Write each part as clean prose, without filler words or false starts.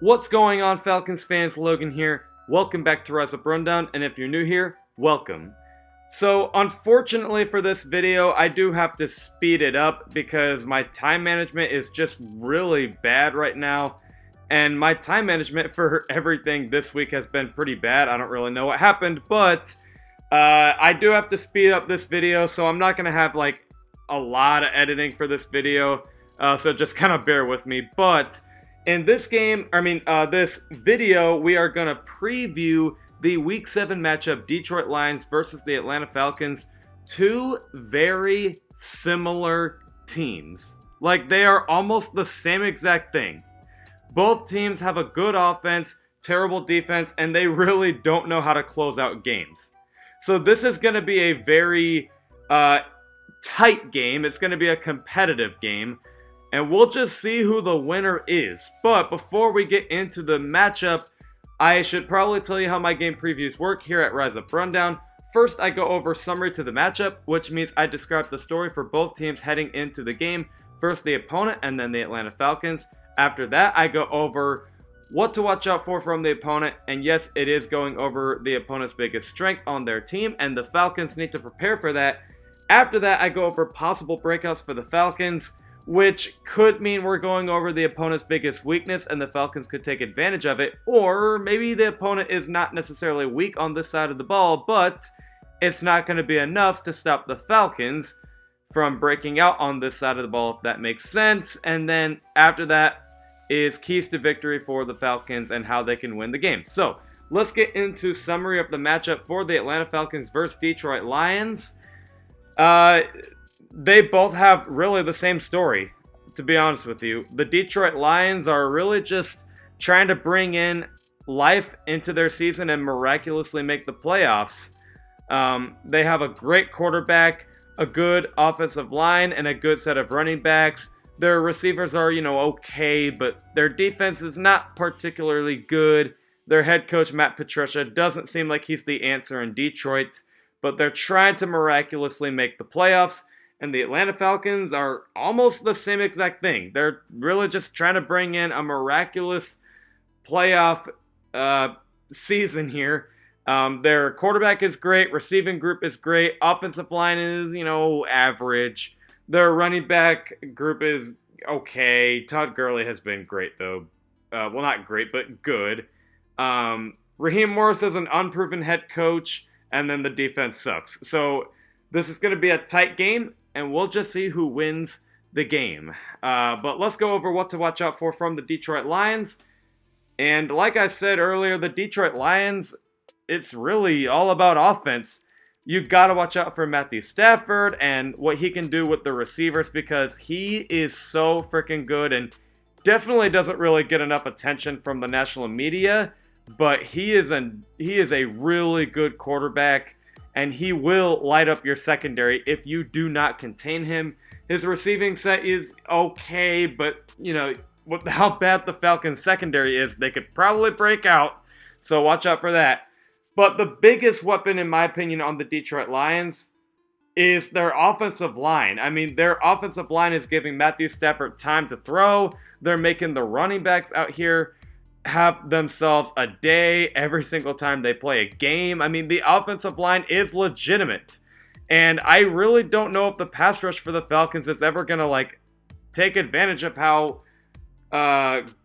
What's going on, Falcons fans? Logan here. Welcome back to Rise Up Rundown, and if you're new here, welcome. So, unfortunately for this video, I do have to speed it up because my time management is just really bad right now. And my time management for everything this week has been pretty bad. I don't really know what happened, but I do have to speed up this video, so I'm not going to have like a lot of editing for this video. So just kind of bear with me. But in this this video, we are going to preview the Week 7 matchup, Detroit Lions versus the Atlanta Falcons. Two very similar teams. Like, they are almost the same exact thing. Both teams have a good offense, terrible defense, and they really don't know how to close out games. So this is going to be a very tight game. It's going to be a competitive game. And we'll just see who the winner is. But before we get into the matchup, I should probably tell you how my game previews work here at Rise Up Rundown. First, I go over summary to the matchup, which means I describe the story for both teams heading into the game. First the opponent, and then the Atlanta Falcons. After that, I go over what to watch out for from the opponent. And yes, it is going over the opponent's biggest strength on their team, and the Falcons need to prepare for that. After that, I go over possible breakouts for the Falcons, which could mean we're going over the opponent's biggest weakness and the Falcons could take advantage of it. Or maybe the opponent is not necessarily weak on this side of the ball, but it's not going to be enough to stop the Falcons from breaking out on this side of the ball, if that makes sense. And then after that is keys to victory for the Falcons and how they can win the game. So let's get into summary of the matchup for the Atlanta Falcons versus Detroit Lions. They both have really the same story, to be honest with you. The Detroit Lions are really just trying to bring in life into their season and miraculously make the playoffs. They have a great quarterback, a good offensive line, and a good set of running backs. Their receivers are, okay, but their defense is not particularly good. Their head coach, Matt Patricia, doesn't seem like he's the answer in Detroit, but they're trying to miraculously make the playoffs. And the Atlanta Falcons are almost the same exact thing. They're really just trying to bring in a miraculous playoff season here. Their quarterback is great. Receiving group is great. Offensive line is, average. Their running back group is okay. Todd Gurley has been great, though. Well, not great, but good. Raheem Morris is an unproven head coach. And then the defense sucks. So this is going to be a tight game, and we'll just see who wins the game. But let's go over what to watch out for from the Detroit Lions. And like I said earlier, the Detroit Lions, it's really all about offense. You got to watch out for Matthew Stafford and what he can do with the receivers, because he is so freaking good and definitely doesn't really get enough attention from the national media. But he is a really good quarterback, and he will light up your secondary if you do not contain him. His receiving set is okay, but, with how bad the Falcons secondary is, they could probably break out, so watch out for that. But the biggest weapon, in my opinion, on the Detroit Lions is their offensive line. I mean, their offensive line is giving Matthew Stafford time to throw. They're making the running backs out here have themselves a day every single time they play a game. I mean, the offensive line is legitimate. And I really don't know if the pass rush for the Falcons is ever going to, take advantage of how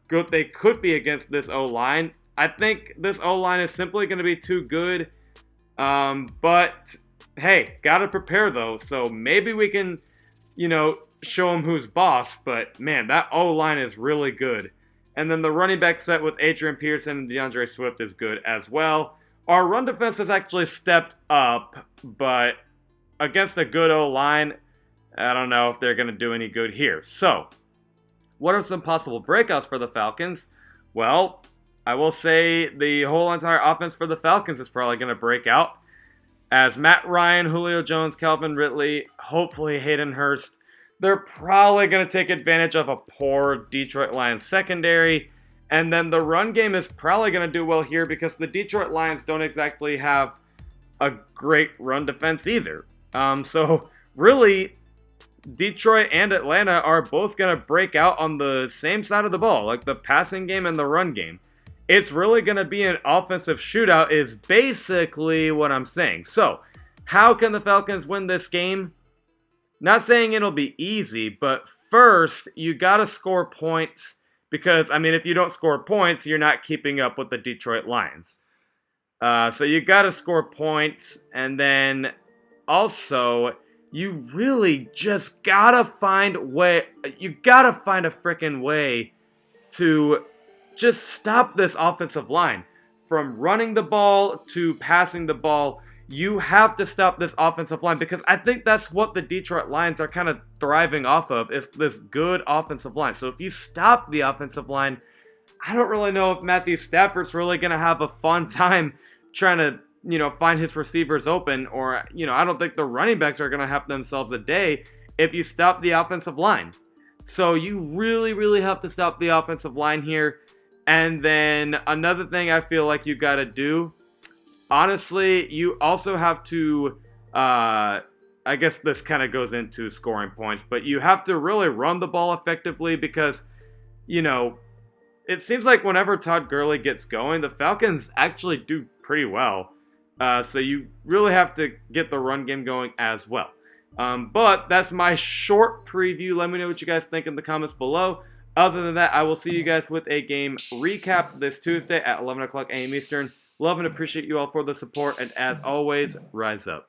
good they could be against this O-line. I think this O-line is simply going to be too good. But, hey, got to prepare, though. So maybe we can, show them who's boss. But, man, that O-line is really good. And then the running back set with Adrian Peterson and DeAndre Swift is good as well. Our run defense has actually stepped up, but against a good O-line, I don't know if they're going to do any good here. So, what are some possible breakouts for the Falcons? Well, I will say the whole entire offense for the Falcons is probably going to break out, as Matt Ryan, Julio Jones, Calvin Ridley, hopefully Hayden Hurst, they're probably going to take advantage of a poor Detroit Lions secondary. And then the run game is probably going to do well here because the Detroit Lions don't exactly have a great run defense either. So really, Detroit and Atlanta are both going to break out on the same side of the ball, like the passing game and the run game. It's really going to be an offensive shootout is basically what I'm saying. So, how can the Falcons win this game? Not saying it'll be easy, but first, you got to score points because, I mean, if you don't score points, you're not keeping up with the Detroit Lions. So you got to score points, and then also, you really just gotta find a freaking way to just stop this offensive line from running the ball to passing the ball. You have to stop this offensive line because I think that's what the Detroit Lions are kind of thriving off of, is this good offensive line. So if you stop the offensive line, I don't really know if Matthew Stafford's really going to have a fun time trying to, find his receivers open, or, I don't think the running backs are going to have themselves a day if you stop the offensive line. So you really, really have to stop the offensive line here. And then another thing I feel like you got to do, honestly, you also have to, I guess this kind of goes into scoring points, but you have to really run the ball effectively because, it seems like whenever Todd Gurley gets going, the Falcons actually do pretty well. So you really have to get the run game going as well. But that's my short preview. Let me know what you guys think in the comments below. Other than that, I will see you guys with a game recap this Tuesday at 11 o'clock a.m. Eastern. Love and appreciate you all for the support. And as always, rise up.